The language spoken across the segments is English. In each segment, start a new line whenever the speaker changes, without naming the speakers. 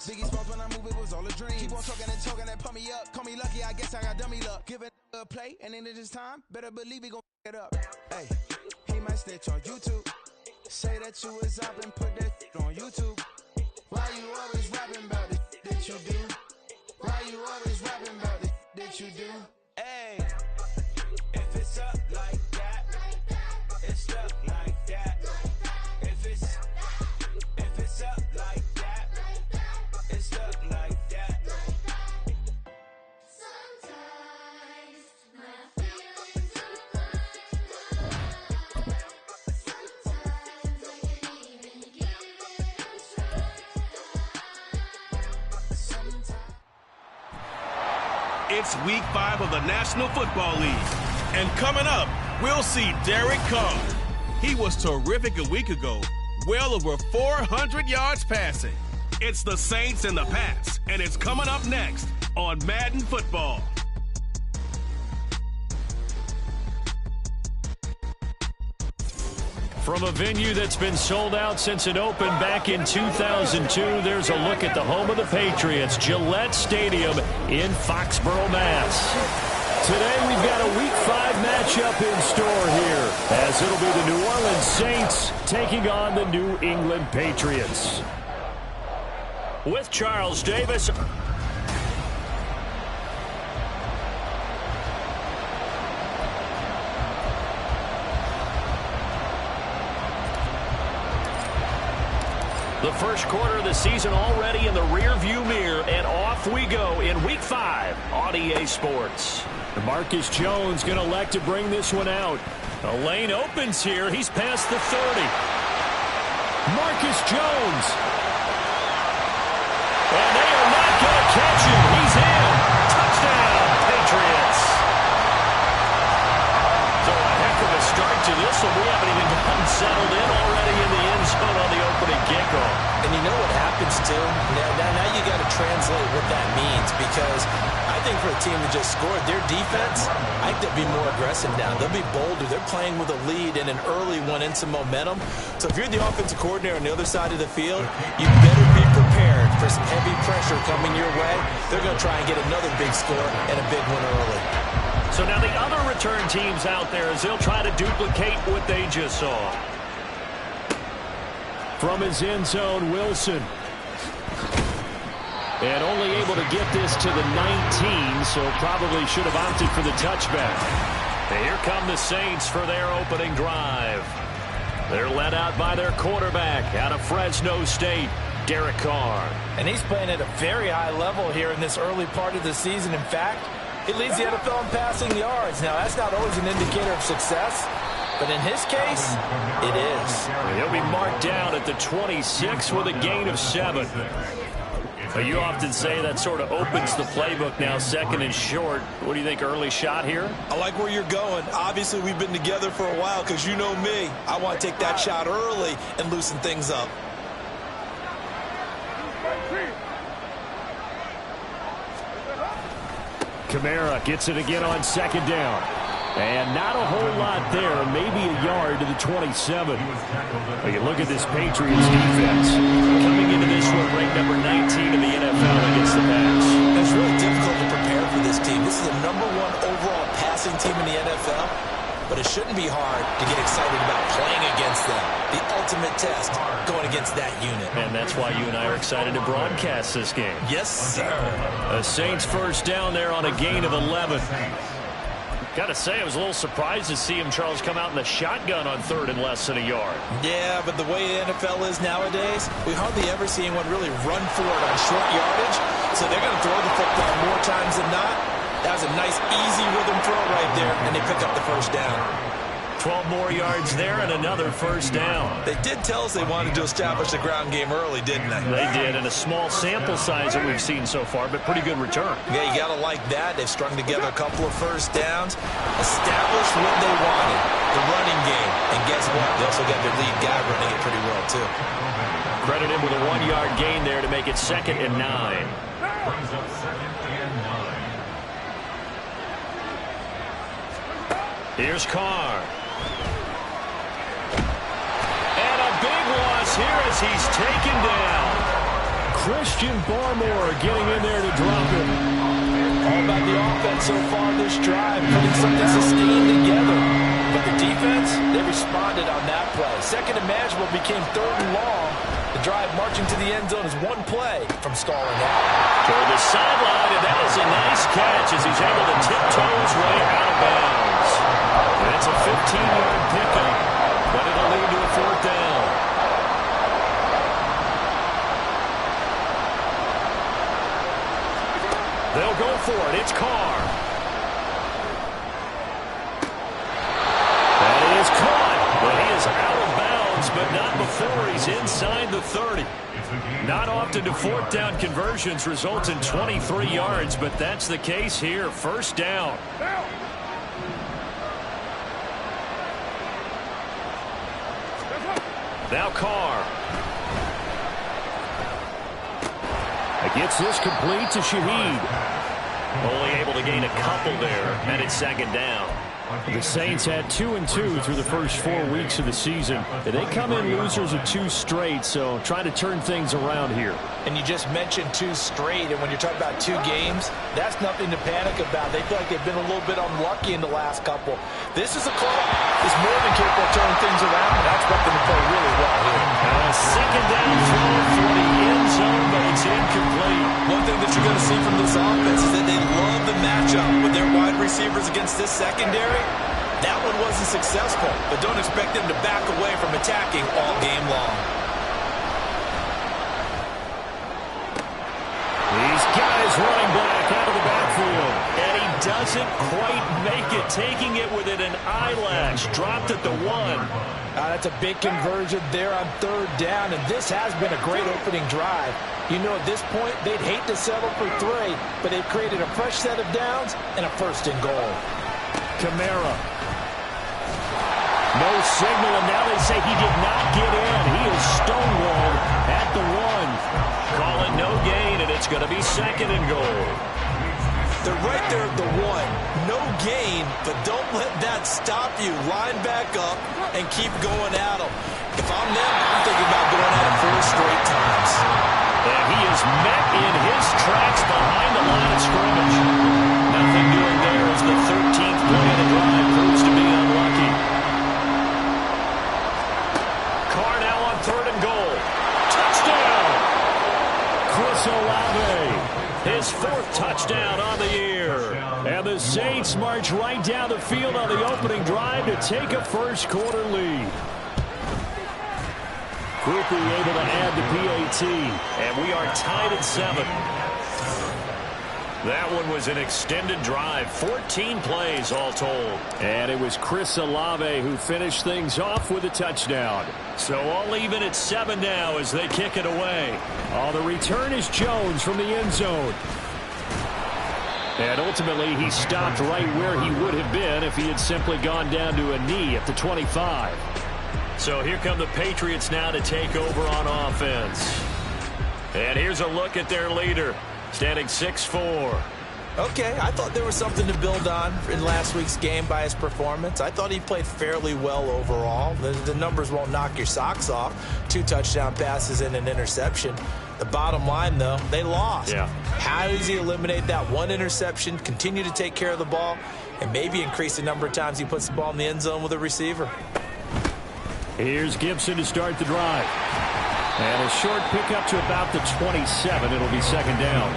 Biggie Smalls when I move, it was all a dream. Keep on talking and talking and pump me up. Call me lucky, I guess I got dummy luck. Give it a play, and then it's time. Better believe he gon' it up. Hey, he might stitch on YouTube. Say that you was up and put that on YouTube. Why you always rapping about the that you do? Why you always rapping about the that you do? Hey, if it's up like that, it's up like that. If it's up like that, it's up like that.
Sometimes my feelings are blind. Sometimes I can't even give it a try.
It's week 5 of the National Football League. And coming up, we'll see Derek Carr. He was terrific a week ago, well over 400 yards passing. It's the Saints in the pass, and it's coming up next on Madden Football.
From a venue that's been sold out since it opened back in 2002, there's a look at the home of the Patriots, Gillette Stadium in Foxborough, Mass. Today we've got a Week 5 matchup in store here, as it'll be the New Orleans Saints taking on the New England Patriots. With Charles Davis. The first quarter of the season already in the rearview mirror, and off we go in Week 5 on EA Sports. Marcus Jones going to elect to bring this one out. A lane opens here. He's past the 30. Marcus Jones. And they are not going to catch him. He's in. Touchdown, Patriots. So a heck of a start to this one. We haven't even gotten settled in already in the end zone on the opening kickoff.
And you know what happens, too? Now you got to translate what that means, because I think for a team that just scored, their defense, I think they'll be more aggressive now. They'll be bolder. They're playing with a lead and an early one and some momentum. So if you're the offensive coordinator on the other side of the field, you better be prepared for some heavy pressure coming your way. They're going to try and get another big score and a big one early.
So now the other return teams out there, as they'll try to duplicate what they just saw. From his end zone, Wilson. And only able to get this to the 19, so probably should have opted for the touchback. And here come the Saints for their opening drive. They're led out by their quarterback out of Fresno State, Derek Carr.
And he's playing at a very high level here in this early part of the season. In fact, he leads the NFL in passing yards. Now, that's not always an indicator of success, but in his case, it is.
He'll be marked down at the 26 with a gain of 7. You often say that sort of opens the playbook now, second and short. What do you think, early shot here?
I like where you're going. Obviously, we've been together for a while because you know me. I want to take that shot early and loosen things up.
Kamara gets it again on second down. And not a whole lot there, maybe a yard to the 27. But you look at this Patriots defense. Coming into this one, ranked number 19 in the NFL against the pass.
It's really difficult to prepare for this team. This is the #1 overall passing team in the NFL. But it shouldn't be hard to get excited about playing against them. The ultimate test, going against that unit.
And that's why you and I are excited to broadcast this game.
Yes, sir.
The Saints first down there on a gain of 11. Got to say, I was a little surprised to see him, Charles, come out in the shotgun on third and less than a yard.
Yeah, but the way the NFL is nowadays, we hardly ever see anyone really run for it on short yardage. So they're going to throw the football more times than not. That was a nice, easy rhythm throw right there, and they pick up the first down.
12 more yards there and another first down.
They did tell us they wanted to establish the ground game early, didn't they?
They did, and a small sample size that we've seen so far, but pretty good return.
Yeah, you got to like that. They've strung together a couple of first downs, established what they wanted, the running game. And guess what? They also got their lead guy running it pretty well, too.
Credit him with a 1-yard gain there to make it 2nd and 9. Here's Carr. And a big loss here as he's taken down. Christian Barmore getting in there to drop it.
All about the offense so far this drive, putting something sustained together. But the defense, they responded on that play. Second and manageable became third and long. The drive marching to the end zone is one play from stalling out.
Toward the sideline, and that is a nice catch as he's able to tiptoe his way out of bounds. And it's a 15-yard pickup, but it'll lead to a fourth down. They'll go for it. It's Carr. And he is caught. But he is out of bounds, but not before he's inside the 30. Not often do fourth down conversions result in 23 yards, but that's the case here. First down. Now Carr. Gets this complete to Shaheed. Only able to gain a couple there, and it's second down. The Saints had 2-2 through the first 4 weeks of the season. They come in losers of 2 straight, so trying to turn things around here.
And you just mentioned 2 straight, and when you're talking about 2 games, that's nothing to panic about. They feel like they've been a little bit unlucky in the last couple. This is a club that's more than capable of turning things around, and I expect them to play really well here.
Second down throw for the end zone, but it's incomplete.
One thing that you're going to see from this offense is that they love the matchup with their wide receivers against this secondary. That one wasn't successful, but don't expect them to back away from attacking all game long.
These guys running back out of the backfield, and he doesn't quite make it, taking it within an eyelash. Dropped at the 1.
That's a big conversion there on third down, and this has been a great opening drive. You know, at this point, they'd hate to settle for 3, but they've created a fresh set of downs and a first and goal.
Kamara. No signal, and now they say he did not get in. He is stonewalled at the 1. Call it no gain, and it's going to be second and goal.
They're right there at the 1. No gain, but don't let that stop you. Line back up and keep going at them. If I'm them, I'm thinking about going at them 4 straight times.
And he is met in his tracks behind the line of scrimmage. Nothing doing there as the 13th play of the drive proves to be unlucky. Carr now on third and goal. Touchdown! Chris Olave. His 4th touchdown on the year. And the Saints march right down the field on the opening drive to take a first quarter lead. Quickly able to add the PAT. And we are tied at 7. That one was an extended drive. 14 plays all told. And it was Chris Olave who finished things off with a touchdown. So all even at 7 now as they kick it away. Oh, the return is Jones from the end zone. And ultimately he stopped right where he would have been if he had simply gone down to a knee at the 25. So here come the Patriots now to take over on offense. And here's a look at their leader. Standing 6'4".
Okay, I thought there was something to build on in last week's game by his performance. I thought he played fairly well overall. The numbers won't knock your socks off. 2 touchdown passes and an interception. The bottom line, though, they lost.
Yeah.
How does he eliminate that 1 interception, continue to take care of the ball, and maybe increase the number of times he puts the ball in the end zone with a receiver?
Here's Gibson to start the drive. And a short pickup to about the 27. It'll be second down.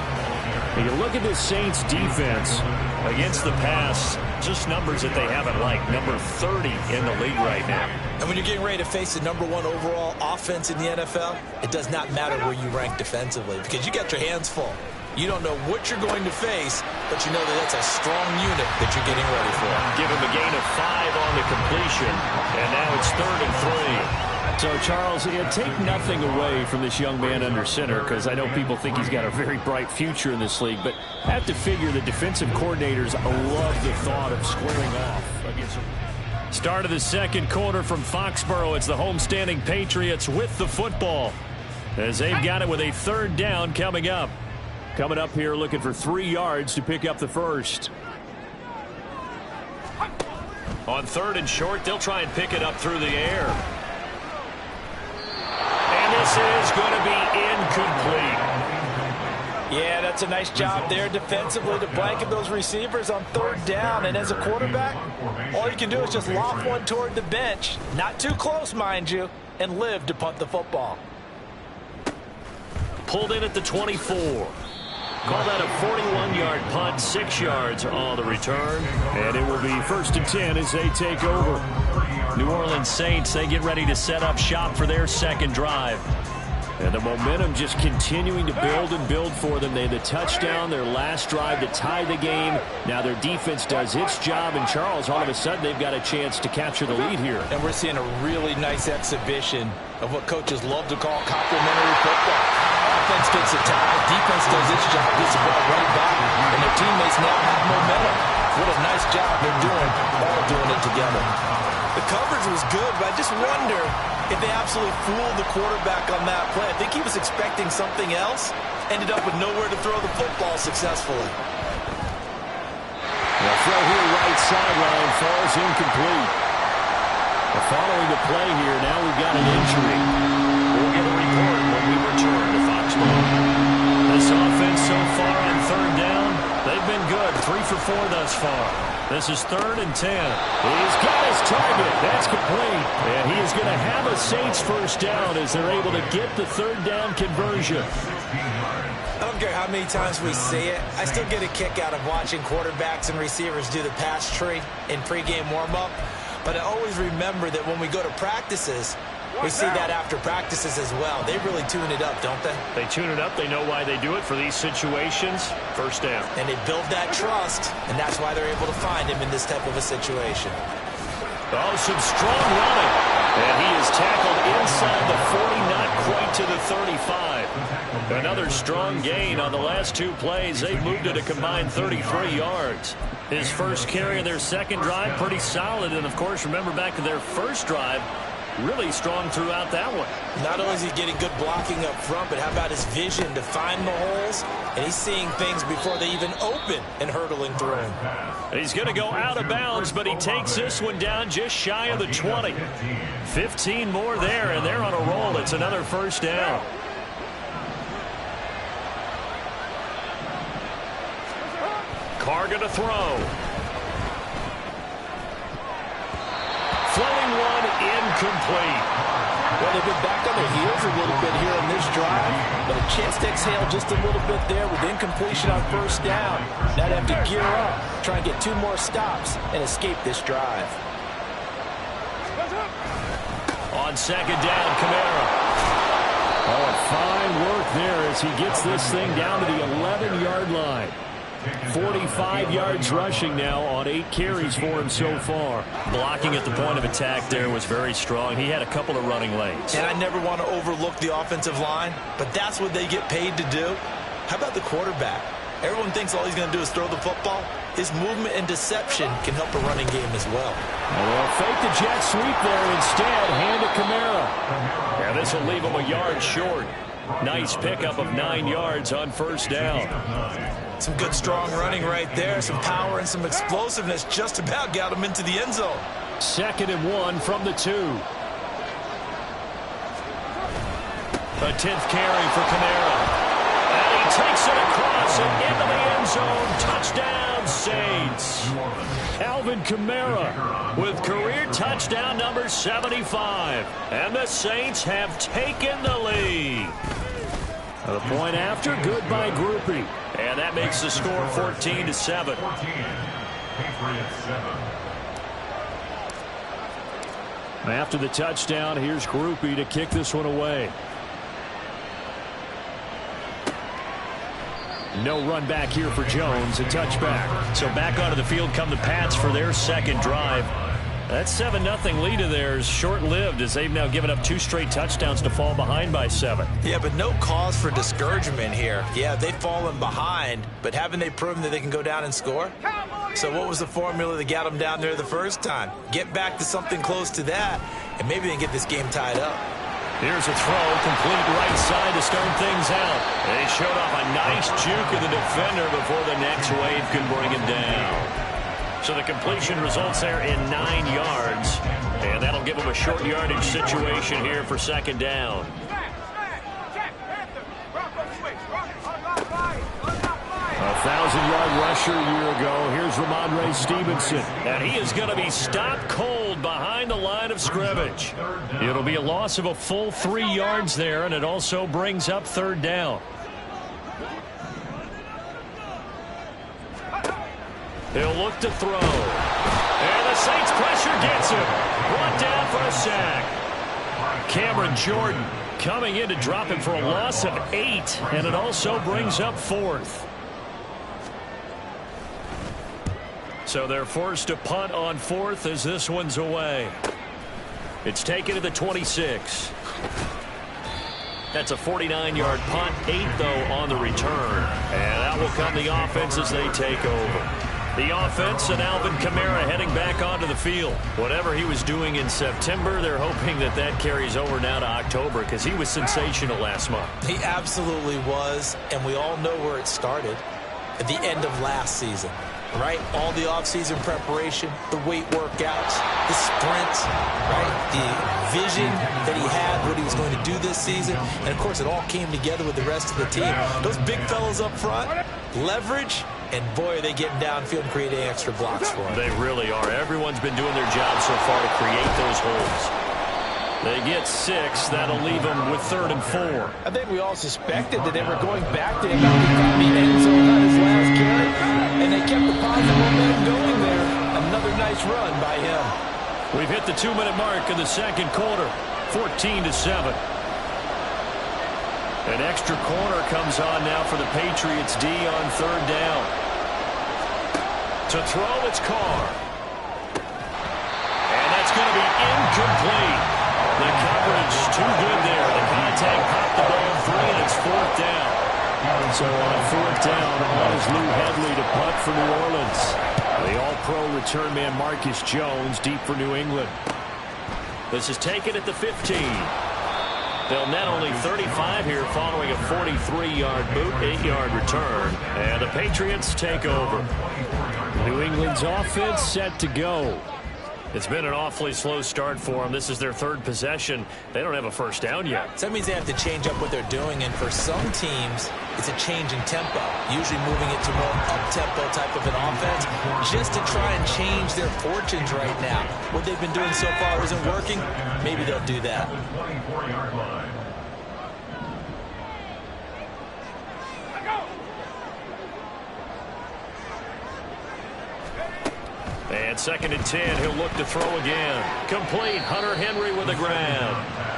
And you look at this Saints defense against the pass, just numbers that they haven't liked. Number 30 in the league right now.
And when you're getting ready to face the number 1 overall offense in the NFL, it does not matter where you rank defensively because you got your hands full. You don't know what you're going to face, but you know that that's a strong unit that you're getting ready for.
Give him a gain of 5 on the completion, and now it's 3rd and 3. So, Charles, take nothing away from this young man under center because I know people think he's got a very bright future in this league, but I have to figure the defensive coordinators love the thought of squaring off against him. Start of the second quarter from Foxborough. It's the homestanding Patriots with the football as they've got it with a 3rd down coming up. Coming up here looking for 3 yards to pick up the first. On 3rd and short, they'll try and pick it up through the air. And this is going to be incomplete.
Yeah, that's a nice job there defensively to blanket those receivers on third down. And as a quarterback, all you can do is just lob one toward the bench. Not too close, mind you, and live to punt the football.
Pulled in at the 24. Call that a 41-yard punt, 6 yards on the return. And it will be 1st and 10 as they take over. New Orleans Saints, they get ready to set up shop for their second drive. And the momentum just continuing to build and build for them. They had the touchdown, their last drive to tie the game. Now their defense does its job. And Charles, all of a sudden, they've got a chance to capture the lead here.
And we're seeing a really nice exhibition of what coaches love to call complementary football. Offense gets a tie, defense does its job, gets the ball right back, and their teammates now have momentum. What a nice job they're doing, all doing it together. The coverage was good, but I just wonder if they absolutely fooled the quarterback on that play. I think he was expecting something else, ended up with nowhere to throw the football successfully.
The throw here right sideline falls incomplete. Following the play here, now we've got an injury. We'll get a report when we return to Foxborough. This offense so far on third down, they've been good. 3 for 4 thus far. This is 3rd and 10. He's got his target. That's complete. And he is going to have a Saints first down as they're able to get the third down conversion.
I don't care how many times we see it. I still get a kick out of watching quarterbacks and receivers do the pass tree in pregame warm-up. But I always remember that when we go to practices, we see that after practices as well. They really tune it up, don't they?
They tune it up. They know why they do it for these situations. First down.
And they build that trust, and that's why they're able to find him in this type of a situation.
Oh, some strong running. And he is tackled inside the 40, not quite to the 35. Another strong gain on the last 2 plays. They've moved it a combined 33 yards. His first carry of their second drive, pretty solid. And, of course, remember back to their first drive, really strong throughout that one.
Not only is he getting good blocking up front, but how about his vision to find the holes? And he's seeing things before they even open and hurdling through him.
He's going to go out of bounds, but he takes this one down just shy of the 20. 15 more there, and they're on a roll. It's another first down. Carr going to throw. Floating one, incomplete.
Well, they've been back on their heels a little bit here on this drive, but a chance to exhale just a little bit there with incompletion on first down. Now they have to gear up, try and get 2 more stops, and escape this drive.
On second down, Kamara. Oh, fine work there as he gets this thing down to the 11-yard line. 45 yards rushing now on 8 carries for him so far. Blocking at the point of attack there was very strong. He had a couple of running lanes.
And I never want to overlook the offensive line, but that's what they get paid to do. How about the quarterback? Everyone thinks all he's going to do is throw the football. His movement and deception can help a running game as well.
Well, fake the jet sweep there instead. Hand to Kamara. Yeah, this will leave him a yard short. Nice pickup of 9 yards on first down.
Some good strong running right there. Some power and some explosiveness just about got him into the end zone.
2nd and 1 from the 2. A 10th carry for Kamara. And he takes it across and into the end zone. Touchdown, Saints. Alvin Kamara with career touchdown number 75. And the Saints have taken the lead. The point after, good by Groupie. And that makes the score 14-7. After the touchdown, here's Groupie to kick this one away. No run back here for Jones, a touchback. So back onto the field come the Pats for their second drive. That 7-0 lead of theirs short-lived as they've now given up 2 straight touchdowns to fall behind by 7.
Yeah, but no cause for discouragement here. Yeah, they've fallen behind, but haven't they proven that they can go down and score? So what was the formula that got them down there the first time? Get back to something close to that, and maybe they can get this game tied up.
Here's a throw, complete right side to start things out. They showed off a nice juke of the defender before the next wave can bring him down. So the completion results there in 9 yards. And that'll give them a short yardage situation here for second down. 1,000-yard rusher a year ago. Here's Ramondre Stevenson. And he is going to be stopped cold behind the line of scrimmage. It'll be a loss of a full 3 yards there, and it also brings up third down. He'll look to throw. And the Saints pressure gets him. Brought down for a sack. Cameron Jordan coming in to drop him for a loss of 8, and it also brings up fourth. So they're forced to punt on fourth as this one's away. It's taken to the 26. That's a 49-yard punt, 8 though on the return. And that will come the offense as they take over. The offense and Alvin Kamara heading back onto the field. Whatever he was doing in September, they're hoping that that carries over now to October because he was sensational last month.
He absolutely was, and we all know where it started at the end of last season. Right? All the offseason preparation, the weight workouts, the sprints, right? The vision that he had, what he was going to do this season. And, of course, it all came together with the rest of the team. Those big fellas up front, leverage, and, boy, are they getting downfield and creating extra blocks for him.
They really are. Everyone's been doing their job so far to create those holes. They get 6. That'll leave them with 3rd and 4.
I think we all suspected that they were going back to him after the end zone on his last carry, and they kept the positive momentum going there. Another nice run by him.
We've hit the 2-minute mark in the second quarter, 14-7. An extra corner comes on now for the Patriots D on 3rd down. To throw, it's Carr. And that's going to be incomplete. The coverage too good there. The contact popped the ball free, and it's 4th down. So on 4th down, on is Lou Hedley to punt for New Orleans. The all-pro return man Marcus Jones deep for New England. This is taken at the 15. They'll net only 35 here following a 43-yard boot, 8-yard return. And the Patriots take over. New England's offense set to go. It's been an awfully slow start for them. This is their 3rd possession. They don't have a first down yet.
So that means they have to change up what they're doing, and for some teams, it's a change in tempo, usually moving it to more up-tempo type of an offense, just to try and change their fortunes right now. What they've been doing so far isn't working. Maybe they'll do that.
And 2nd and 10, he'll look to throw again. Complete, Hunter Henry with a grab.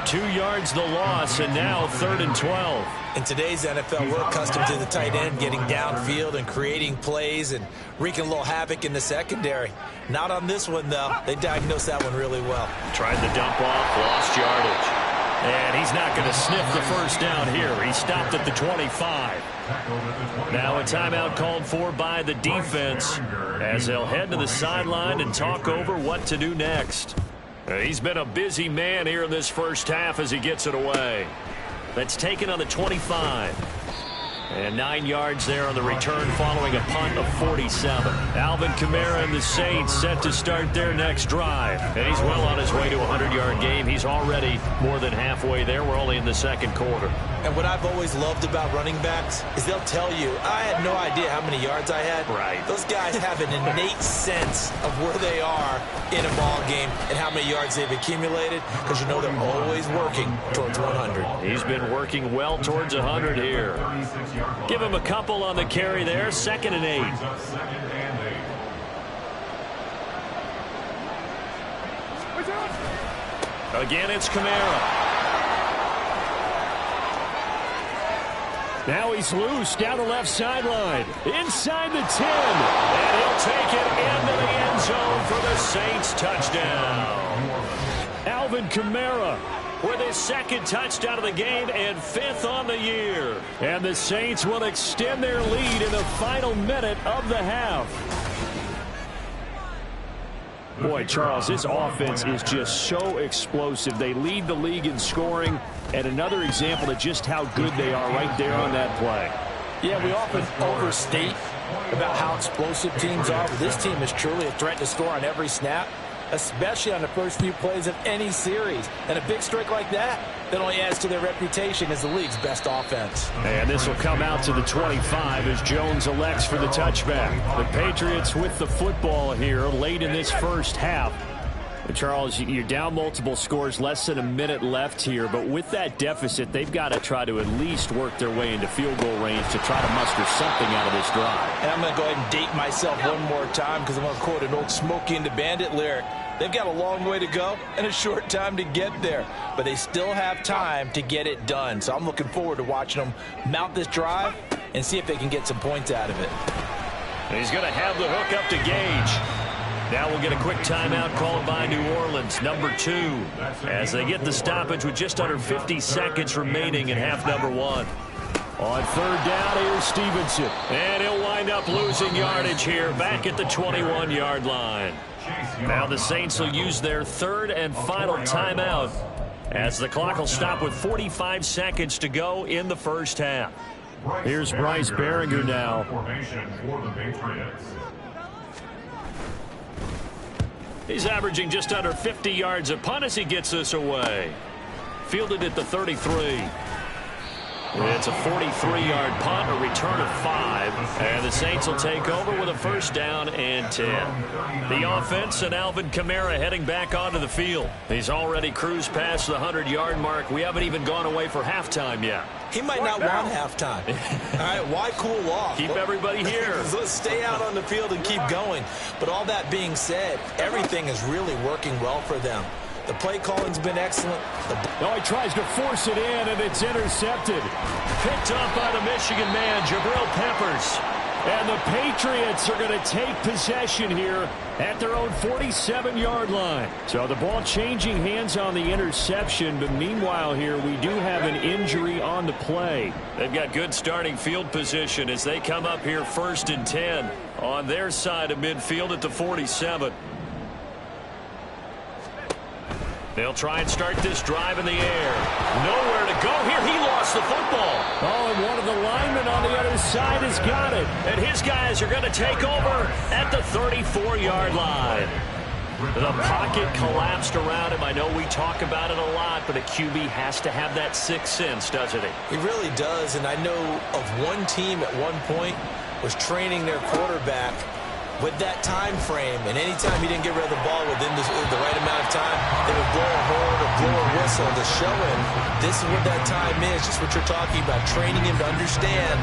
2 yards the loss, and now 3rd and 12.
In today's NFL, we're accustomed to the tight end getting downfield and creating plays and wreaking a little havoc in the secondary. Not on this one, though. They diagnosed that one really well.
Tried the dump off, lost yardage. And he's not going to sniff the first down here. He stopped at the 25. Now a timeout called for by the defense as they'll head to the sideline and talk over what to do next. He's been a busy man here in this first half as he gets it away. That's taken on the 25. And 9 yards there on the return following a punt of 47. Alvin Kamara and the Saints set to start their next drive. And he's well on his way to a 100-yard game. He's already more than halfway there. We're only in the second quarter.
And what I've always loved about running backs is they'll tell you, I had no idea how many yards I had.
Right.
Those guys have an innate sense of where they are in a ball game and how many yards they've accumulated because you know they're always working towards 100.
He's been working well towards 100 here. Give him a couple on the carry there. 2nd and 8. Again, it's Kamara. Now he's loose down the left sideline. Inside the 10. And he'll take it into the end zone for the Saints touchdown. Alvin Kamara with his 2nd touchdown of the game and 5th on the year. And the Saints will extend their lead in the final minute of the half. Boy, Charles, this offense is just so explosive. They lead the league in scoring, and another example of just how good they are right there on that play.
Yeah, we often overstate about how explosive teams are, but this team is truly a threat to score on every snap. especially on the first few plays of any series. And a big streak like that only adds to their reputation as the league's best offense.
And this will come out to the 25 as Jones elects for the touchback. The Patriots with the football here late in this first half. Charles, you're down multiple scores, less than a minute left here, but with that deficit, they've got to try to at least work their way into field goal range to try to muster something out of this drive.
And I'm going to go ahead and date myself one more time because I'm going to quote an old Smokey and the Bandit lyric. They've got a long way to go and a short time to get there, but they still have time to get it done. So I'm looking forward to watching them mount this drive and see if they can get some points out of it.
And he's going to have the hook up to Gage. Now we'll get a quick timeout called by New Orleans, number 2, as they get the stoppage with just under 50 seconds remaining in half number 1. On third down, here's Stevenson. And he'll wind up losing yardage here back at the 21-yard line. Now the Saints will use their third and final timeout as the clock will stop with 45 seconds to go in the first half. Here's Bryce Behringer now. He's averaging just under 50 yards a punt as he gets this away. Fielded at the 33. It's a 43-yard punt, a return of 5, and the Saints will take over with a first down and 10. The offense and Alvin Kamara heading back onto the field. He's already cruised past the 100-yard mark. We haven't even gone away for halftime yet.
He might not want halftime. All right, why cool off?
Keep everybody here.
Let's stay out on the field and keep going. But all that being said, everything is really working well for them. The play calling's been excellent.
He tries to force it in, and it's intercepted. Picked up by the Michigan man, Jabril Peppers. And the Patriots are going to take possession here at their own 47-yard line. So the ball changing hands on the interception, but meanwhile here we do have an injury on the play. They've got good starting field position as they come up here first and 10 on their side of midfield at the 47. They'll try and start this drive in the air. Nowhere to go here. He lost the football. Oh, and one of the linemen on the other side has got it. And his guys are going to take over at the 34-yard line. The pocket collapsed around him. I know we talk about it a lot, but a QB has to have that sixth sense, doesn't he?
He really does, and I know of one team at one point was training their quarterback with that time frame, and anytime he didn't get rid of the ball within the right amount of time, they would blow a horn or blow a whistle to show him this is what that time is, just what you're talking about, training him to understand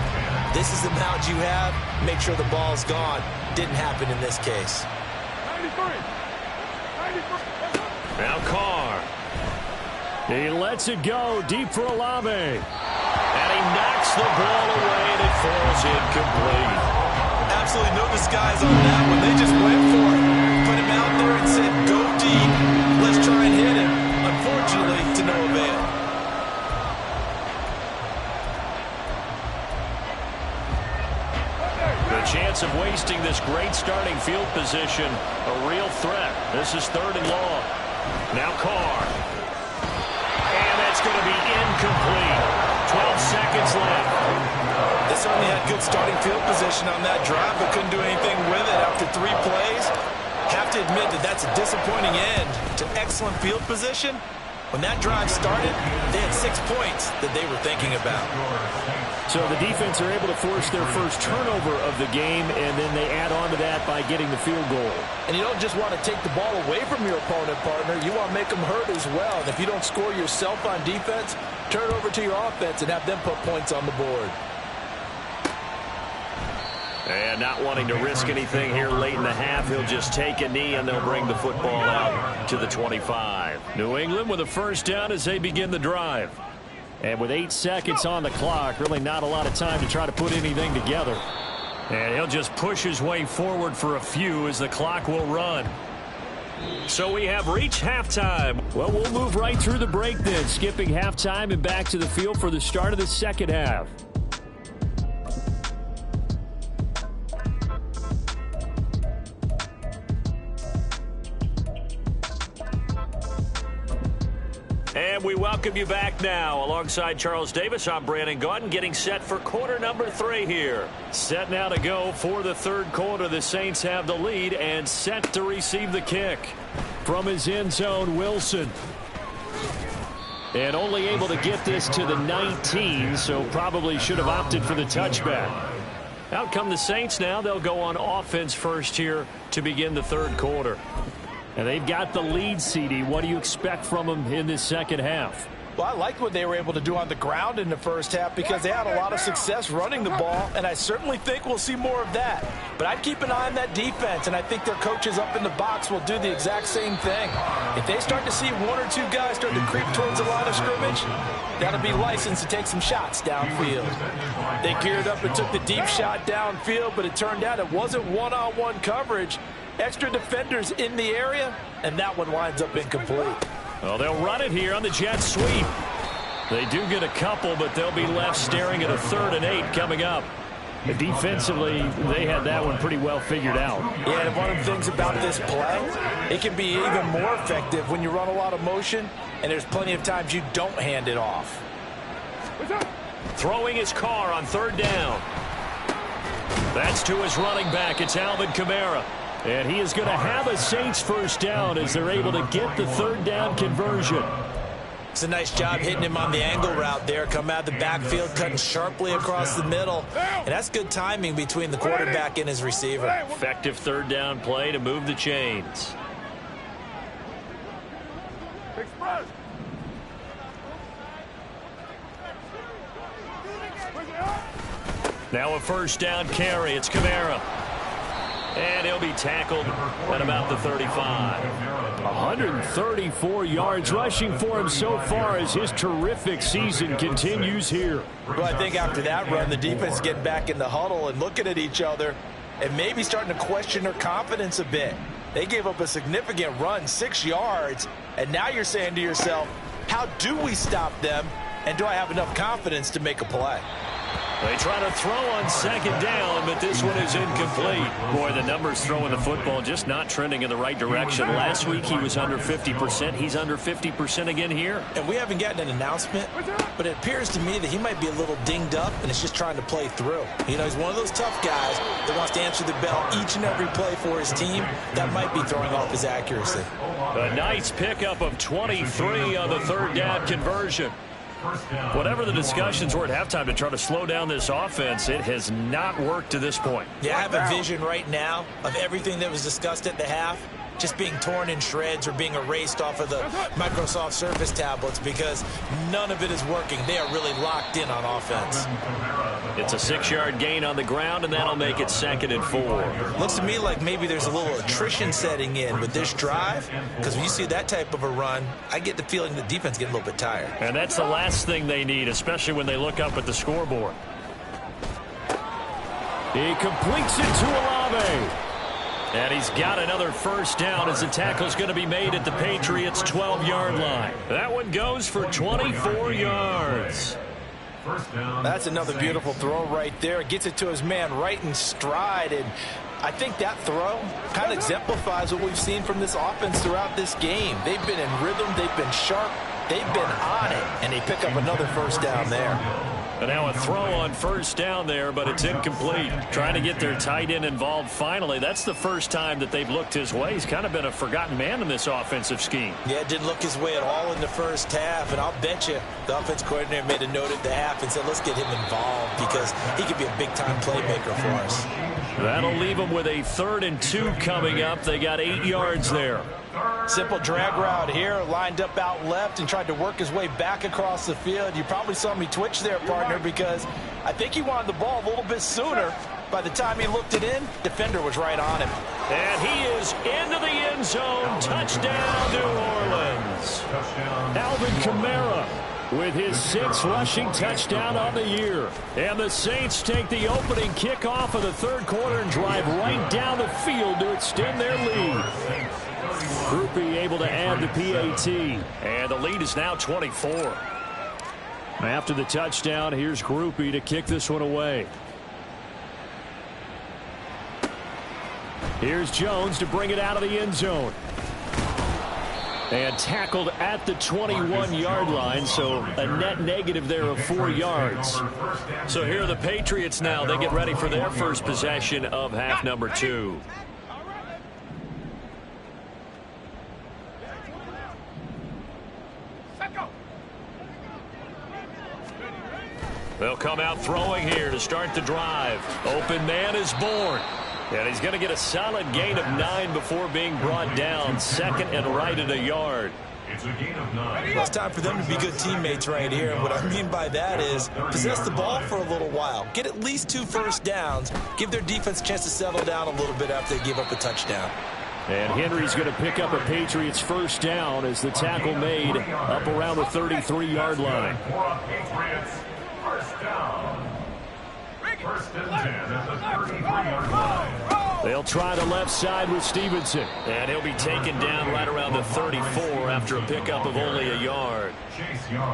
this is the amount you have, make sure the ball's gone. Didn't happen in this case.
93.
Now Carr. He lets it go deep for Olave. And he knocks the ball away, and it falls incomplete.
Absolutely no disguise on that one. They just went for it. Put him out there and said, go deep. Let's try and hit him. Unfortunately, to no avail.
The chance of wasting this great starting field position, a real threat. This is third and long. Now Carr. And that's going to be incomplete. 12 seconds left.
They certainly had good starting field position on that drive, but couldn't do anything with it after 3 plays. Have to admit that that's a disappointing end to excellent field position. When that drive started, they had 6 points that they were thinking about.
So the defense are able to force their first turnover of the game, and then they add on to that by getting the field goal.
And you don't just want to take the ball away from your opponent, partner. You want to make them hurt as well. And if you don't score yourself on defense, turn it over to your offense and have them put points on the board.
And not wanting to risk anything here late in the half, he'll just take a knee and they'll bring the football out to the 25. New England with a first down as they begin the drive. And with 8 seconds on the clock, really not a lot of time to try to put anything together. And he'll just push his way forward for a few as the clock will run. So we have reached halftime. Well, we'll move right through the break then, skipping halftime and back to the field for the start of the second half. And we welcome you back now. Alongside Charles Davis, I'm Brandon Gaudin, getting set for quarter number 3 here. Set now to go for the third quarter. The Saints have the lead and set to receive the kick. From his end zone, Wilson. And only able to get this to the 19, so probably should have opted for the touchback. Out come the Saints now. They'll go on offense first here to begin the third quarter. And they've got the lead, CD. What do you expect from them in this second half?
Well, I liked what they were able to do on the ground in the first half because they had a lot of success running the ball, and I certainly think we'll see more of that. But I'd keep an eye on that defense, and I think their coaches up in the box will do the exact same thing. If they start to see one or two guys start to creep towards the line of scrimmage, that'll be licensed to take some shots downfield. They geared up and took the deep shot downfield, but it turned out it wasn't one-on-one coverage. Extra defenders in the area, and that one winds up incomplete.
Well, they'll run it here on the jet sweep. They do get a couple, but they'll be left staring at a 3rd and 8 coming up. Defensively, they had that one pretty well figured out.
Yeah, and one of the things about this play, it can be even more effective when you run a lot of motion, and there's plenty of times you don't hand it off.
Throwing his car on 3rd down. That's to his running back. It's Alvin Kamara. And he is going to have a Saints first down as they're able to get the 3rd down conversion.
It's a nice job hitting him on the angle route there. Come out of the backfield, cutting sharply across the middle. And that's good timing between the quarterback and his receiver.
Effective 3rd down play to move the chains. Now a first down carry. It's Kamara. And he'll be tackled at about the 35. 134 yards rushing for him so far as his terrific season continues here.
Well, I think after that run, the defense getting back in the huddle and looking at each other and maybe starting to question their confidence a bit. They gave up a significant run, 6 yards, and now you're saying to yourself, how do we stop them, and do I have enough confidence to make a play?
They try to throw on 2nd down, but this one is incomplete. Boy, the numbers throwing the football just not trending in the right direction. Last week he was under 50%. He's under 50% again here.
And we haven't gotten an announcement, but it appears to me that he might be a little dinged up and is just trying to play through. You know, he's one of those tough guys that wants to answer the bell each and every play for his team. That might be throwing off his accuracy.
A nice pickup of 23 on the 3rd down conversion. Whatever the discussions were at halftime to try to slow down this offense, it has not worked to this point.
Yeah, I have a vision right now of everything that was discussed at the half just being torn in shreds or being erased off of the Microsoft Surface tablets because none of it is working. They are really locked in on offense.
It's a 6-yard gain on the ground, and that'll make it 2nd and 4.
Looks to me like maybe there's a little attrition setting in with this drive because when you see that type of a run, I get the feeling the defense getting a little bit tired.
And that's the last thing they need, especially when they look up at the scoreboard. He completes it to Olave. And he's got another first down as the tackle's going to be made at the Patriots' 12-yard line. That one goes for 24 yards.
That's another beautiful throw right there. Gets it to his man right in stride. And I think that throw kind of exemplifies what we've seen from this offense throughout this game. They've been in rhythm. They've been sharp. They've been on it. And they pick up another first down there.
And now a throw on first down there, but it's incomplete. Trying to get their tight end involved finally. That's the first time that they've looked his way. He's kind of been a forgotten man in this offensive scheme.
Yeah, it didn't look his way at all in the first half. And I'll bet you the offense coordinator made a note at the half and said, let's get him involved because he could be a big-time playmaker for us.
That'll leave them with a 3rd and 2 coming up. They got 8 yards there.
Simple drag route here, lined up out left and tried to work his way back across the field. You probably saw me twitch there, partner, because I think he wanted the ball a little bit sooner. By the time he looked it in, defender was right on him.
And he is into the end zone. Touchdown, New Orleans. Alvin Kamara with his 6th rushing touchdown on the year. And the Saints take the opening kickoff of the 3rd quarter and drive right down the field to extend their lead. Groupie able to add the PAT. And the lead is now 24. After the touchdown, here's Groupie to kick this one away. Here's Jones to bring it out of the end zone. And tackled at the 21-yard line, so a net negative there of 4 yards. So here are the Patriots now. They get ready for their first possession of half number 2. They'll come out throwing here to start the drive. Open man is born. And he's going to get a solid gain of 9 before being brought down. Second and right at a yard.
It's a gain of 9. Well, it's time for them to be good teammates right here. And what I mean by that is possess the ball for a little while. Get at least 2 first downs. Give their defense a chance to settle down a little bit after they give up a touchdown.
And Henry's going to pick up a Patriots first down as the tackle made up around the 33-yard line. First down. First and 10 at the 33-yard line. They'll try the left side with Stevenson. And he'll be taken down right around the 34 after a pickup of only a yard.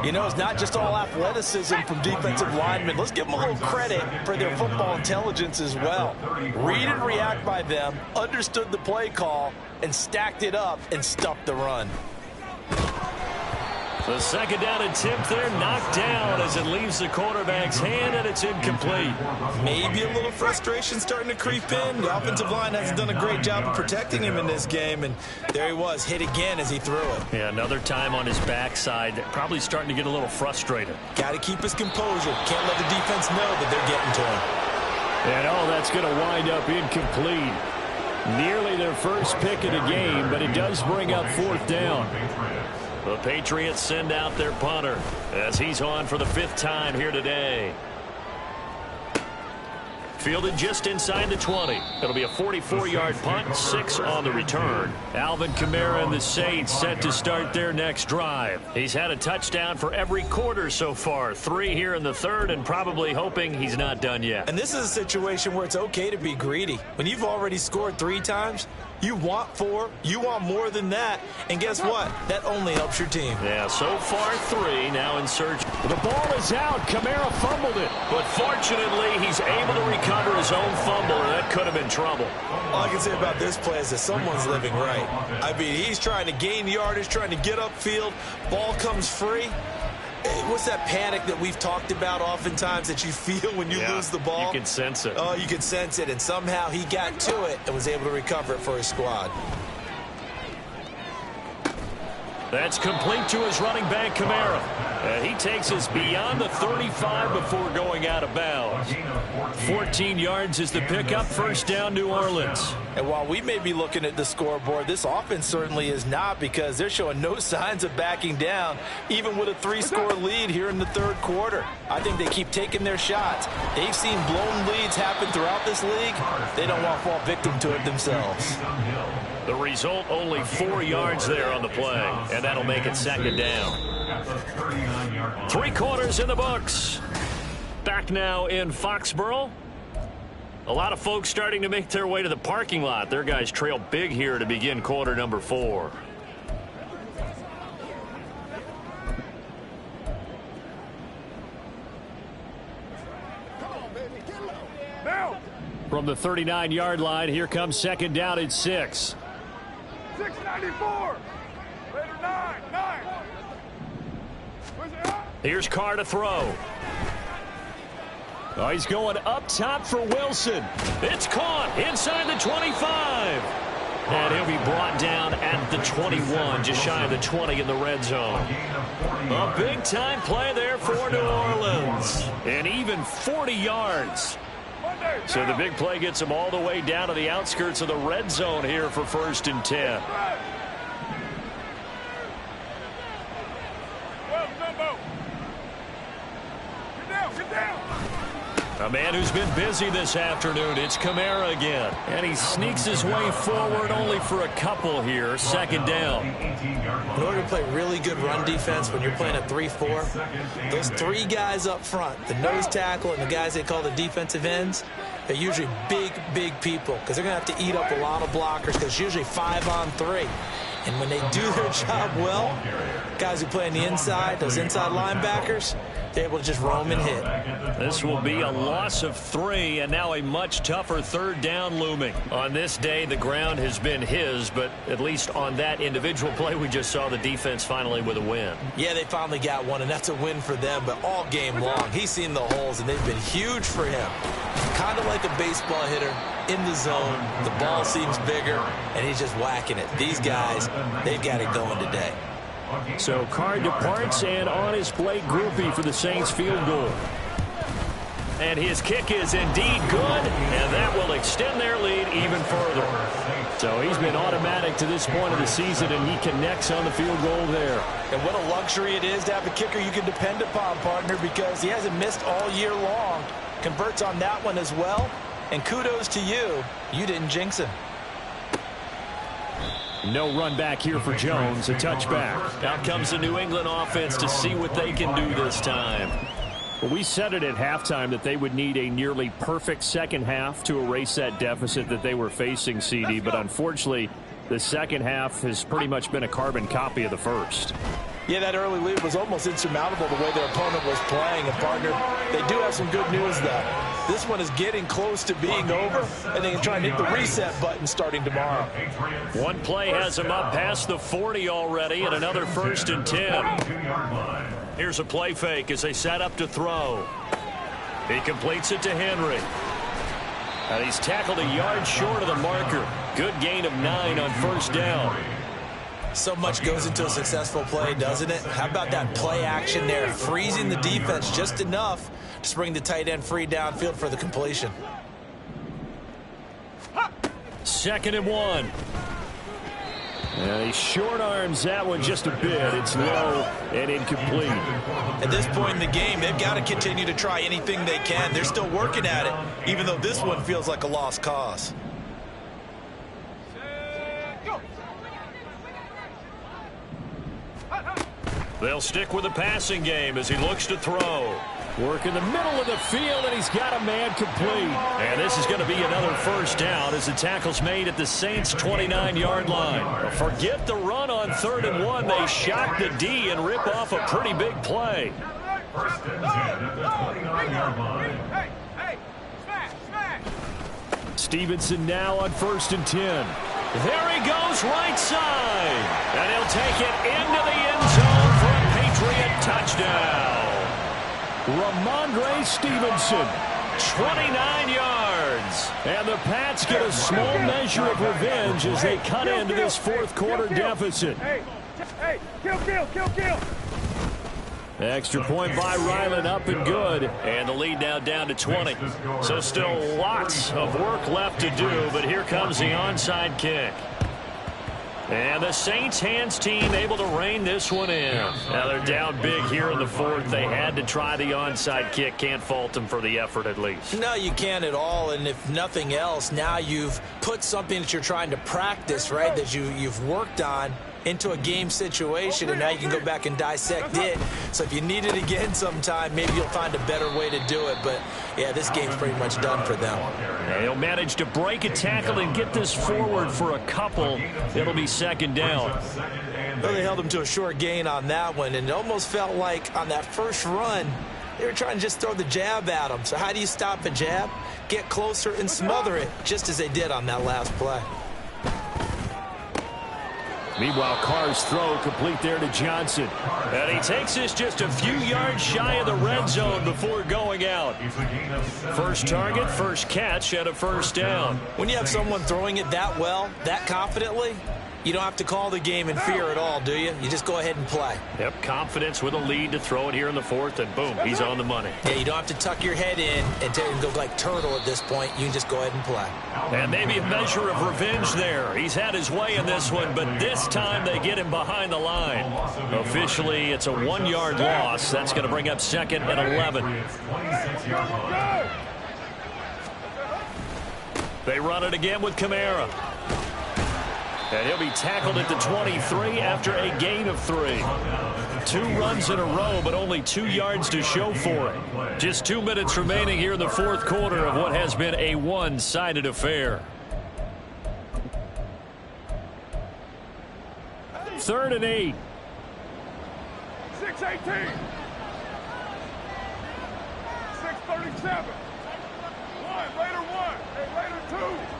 You know, it's not just all athleticism from defensive linemen. Let's give them a little credit for their football intelligence as well. Read and react by them, understood the play call, and stacked it up and stuffed the run.
The second down attempt there knocked down as it leaves the quarterback's hand, and it's incomplete.
Maybe a little frustration starting to creep in. The offensive line hasn't done a great job of protecting him in this game, and there he was, hit again as he threw it.
Yeah, another time on his backside, probably starting to get a little frustrated.
Got to keep his composure. Can't let the defense know that they're getting to him.
And that's going to wind up incomplete. Nearly their first pick of the game, but it does bring up fourth down. The Patriots send out their punter as he's on for the 5th time here today. Fielded just inside the 20. It'll be a 44-yard punt, 6 on the return. Alvin Kamara and the Saints set to start their next drive. He's had a touchdown for every quarter so far, 3 here in the third, and probably hoping he's not done yet.
And this is a situation where it's okay to be greedy. When you've already scored 3 times, you want 4, you want more than that, and guess what? That only helps your team.
Yeah, so far 3, now in search. The ball is out. Kamara fumbled it, but fortunately he's able to recover his own fumble, and that could have been trouble.
All I can say about this play is that someone's living right. I mean, he's trying to gain yardage, trying to get upfield. Ball comes free. What's that panic that we've talked about oftentimes that you feel when you lose the ball?
You can sense it.
Oh, you can sense it, and somehow he got to it and was able to recover it for his squad.
That's complete to his running back, Kamara. He takes us beyond the 35 before going out of bounds. 14 yards is the pickup. First down, New Orleans.
And while we may be looking at the scoreboard, this offense certainly is not, because they're showing no signs of backing down, even with a 3-score lead here in the third quarter. I think they keep taking their shots. They've seen blown leads happen throughout this league. They don't want to fall victim to it themselves.
The result, only 4 yards there on the play, and that'll make it second down. 3 quarters in the books. Back now in Foxborough. A lot of folks starting to make their way to the parking lot. Their guys trail big here to begin quarter number 4. From the 39-yard line, here comes second down at 6.
694. Later 9.
Here's Carr to throw. Oh, he's going up top for Wilson. It's caught inside the 25. And he'll be brought down at the 21, just shy of the 20 in the red zone. A big-time play there for New Orleans. And even 40 yards. So the big play gets them all the way down to the outskirts of the red zone here for 1st and 10.
Get down.
A man who's been busy this afternoon. It's Kamara again. And he sneaks his way forward only for a couple here. Second down.
In order to play really good run defense when you're playing a 3-4, those 3 guys up front, the nose tackle and the guys they call the defensive ends, they're usually big people, because they're going to have to eat up a lot of blockers, because it's usually 5 on 3. And when they do their job well, guys who play on the inside, those inside linebackers, they're able to just roam and hit.
This will be a loss of 3, and now a much tougher third down looming. On this day, the ground has been his, but at least on that individual play, we just saw the defense finally with a win.
Yeah, they finally got one, and that's a win for them, but all game long, he's seen the holes, and they've been huge for him. Kind of like a baseball hitter in the zone. The ball seems bigger, and he's just whacking it. These guys, they've got it going today.
So Carr departs, and on his Blake Groupie for the Saints field goal. And his kick is indeed good, and that will extend their lead even further. So he's been automatic to this point of the season, and he connects on the field goal there.
And what a luxury it is to have a kicker you can depend upon, partner, because he hasn't missed all year long. Converts on that one as well. And kudos to you. You didn't jinx him.
No run back here for Jones. A touchback. Out comes the New England offense to see what they can do this time. Well, we said it at halftime that they would need a nearly perfect second half to erase that deficit that they were facing, CD. But unfortunately, the second half has pretty much been a carbon copy of the first.
Yeah, that early lead was almost insurmountable the way their opponent was playing. And, partner, they do have some good news, though. This one is getting close to being over, and they can try and hit the reset button starting tomorrow.
One play has them up past the 40 already, and another 1st and 10. Here's a play fake as they set up to throw. He completes it to Henry. And he's tackled a yard short of the marker. Good gain of 9 on 1st down.
So much goes into a successful play, doesn't it? How about that play action there? Freezing the defense just enough to bring the tight end free downfield for the completion.
2nd and 1. And he short arms that one just a bit. It's low and incomplete.
At this point in the game, they've got to continue to try anything they can. They're still working at it, even though this one feels like a lost cause.
They'll stick with the passing game as he looks to throw. Work in the middle of the field, and he's got a man complete. And this is going to be another 1st down as the tackle's made at the Saints' 29-yard line. Forget the run on 3rd and 1. They shock the D and rip off a pretty big play.
1st and 10 at the 29-yard line. Hey, smash.
Stevenson now on 1st and 10. There he goes, right side. And he'll take it into the end zone for a Patriot touchdown. Ramondre Stevenson, 29 yards. And the Pats get a small measure of revenge as they cut into this 4th quarter deficit.
Hey, kill.
Extra point by Ryland, up and good. And the lead now down to 20. So still lots of work left to do, but here comes the onside kick. And the Saints hands team able to rein this one in. Now they're down big here in the 4th. They had to try the onside kick. Can't fault them for the effort at least.
No, you can't at all. And if nothing else, now you've put something that you're trying to practice, right, that you've worked on into a game situation, and now you can go back and dissect it. So if you need it again sometime, maybe you'll find a better way to do it. But, yeah, this game's pretty much done for them.
And he'll manage to break a tackle and get this forward for a couple. It'll be 2nd down.
Well, they held him to a short gain on that one, and it almost felt like on that first run, they were trying to just throw the jab at him. So how do you stop a jab? Get closer and smother it, just as they did on that last play.
Meanwhile, Carr's throw complete there to Johnson. And he takes this just a few yards shy of the red zone before going out. First target, 1st catch, and a 1st down.
When you have someone throwing it that well, that confidently, you don't have to call the game in fear at all, do you? You just go ahead and play.
Yep, confidence with a lead to throw it here in the 4th, and boom, he's on the money.
Yeah, you don't have to tuck your head in and go like turtle at this point. You can just go ahead and play.
And maybe a measure of revenge there. He's had his way in this one, but this time they get him behind the line. Officially, it's a 1-yard loss. That's going to bring up 2nd and 11. They run it again with Kamara. And he'll be tackled at the 23 after a gain of 3. 2 runs in a row, but only 2 yards to show for it. Just 2 minutes remaining here in the 4th quarter of what has been a one-sided affair. 3rd and 8.
6:18. 6:37. 1, later 1. Hey, later 2.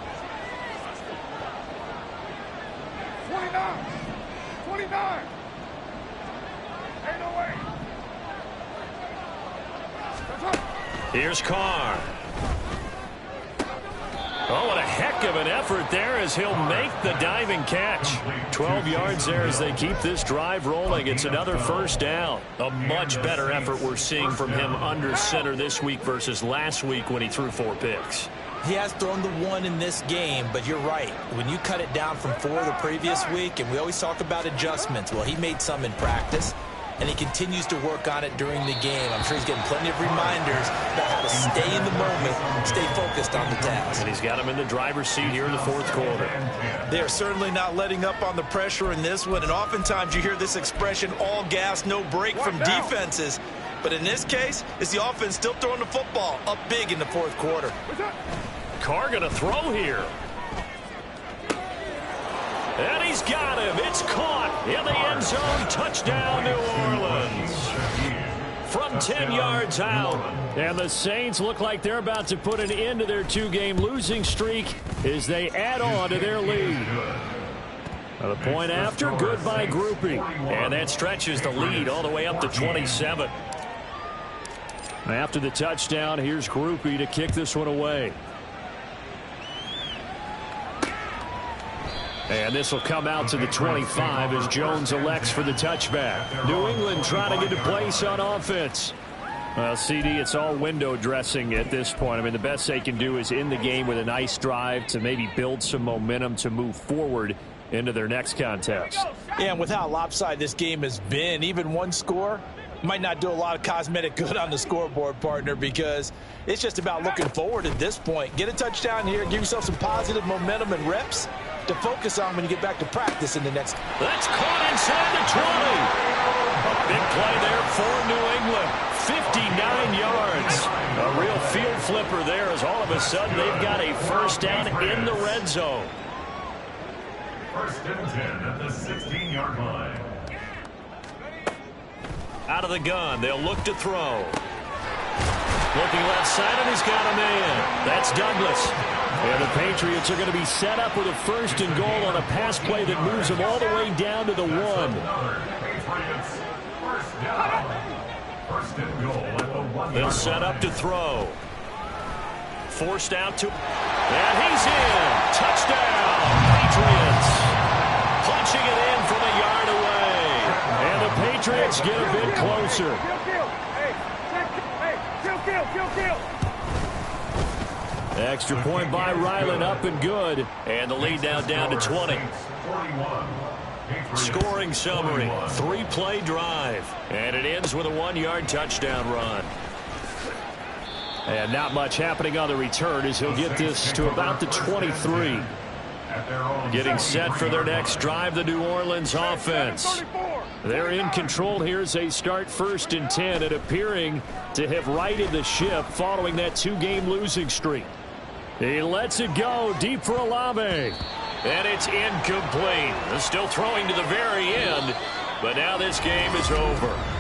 29. Ain't no way.
Here's Carr. Oh, what a heck of an effort there as he'll make the diving catch. 12 yards there as they keep this drive rolling. It's another first down. A much better effort we're seeing from him under center this week versus last week when he threw 4 picks.
He has thrown the 1 in this game, but you're right. When you cut it down from 4 the previous week, and we always talk about adjustments, well, he made some in practice, and he continues to work on it during the game. I'm sure he's getting plenty of reminders about how to stay in the moment, stay focused on the task.
And he's got him in the driver's seat here in the 4th quarter.
They're certainly not letting up on the pressure in this one, and oftentimes you hear this expression, all gas, no break from defenses. But in this case, it's the offense still throwing the football up big in the 4th quarter.
Carr going to throw here. And he's got him. It's caught in the end zone. Touchdown, New Orleans. From 10 yards out. And the Saints look like they're about to put an end to their 2-game losing streak as they add on to their lead. The point after, good by Groupie. And that stretches the lead all the way up to 27. After the touchdown, here's Groupie to kick this one away. And this will come out to the 25 as Jones elects for the touchback. New England trying to get a place on offense. Well, CD, it's all window dressing at this point. I mean, the best they can do is in the game with a nice drive to maybe build some momentum to move forward into their next contest.
Yeah, and with how lopsided this game has been, even one score might not do a lot of cosmetic good on the scoreboard, partner, because it's just about looking forward at this point. Get a touchdown here, give yourself some positive momentum and reps to focus on when you get back to practice in the next.
That's caught inside the 20. A big play there for New England. 59 yards. A real field flipper there as all of a sudden they've got a first down in the red zone.
1st and 10 at the 16-yard line.
Out of the gun, they'll look to throw. Looking left side, and he's got a man. That's Douglas. And the Patriots are going to be set up with a 1st and goal on a pass play that moves them all the way down to the 1.
Patriots, 1st down. 1st and goal at the 1.
They'll set up to throw. Forced out to, and he's in. Touchdown, Patriots. Punching it in from a yard away. And the Patriots get a bit closer. Extra point by Ryland, up and good. And the lead now down to 20. Scoring summary, 3-play drive. And it ends with a 1-yard touchdown run. And not much happening on the return as he'll get this to about the 23. Getting set for their next drive, the New Orleans offense. They're in control here as they start 1st and 10 and appearing to have righted the ship following that 2-game losing streak. He lets it go deep for Olave. And it's incomplete. Still throwing to the very end, but now this game is over.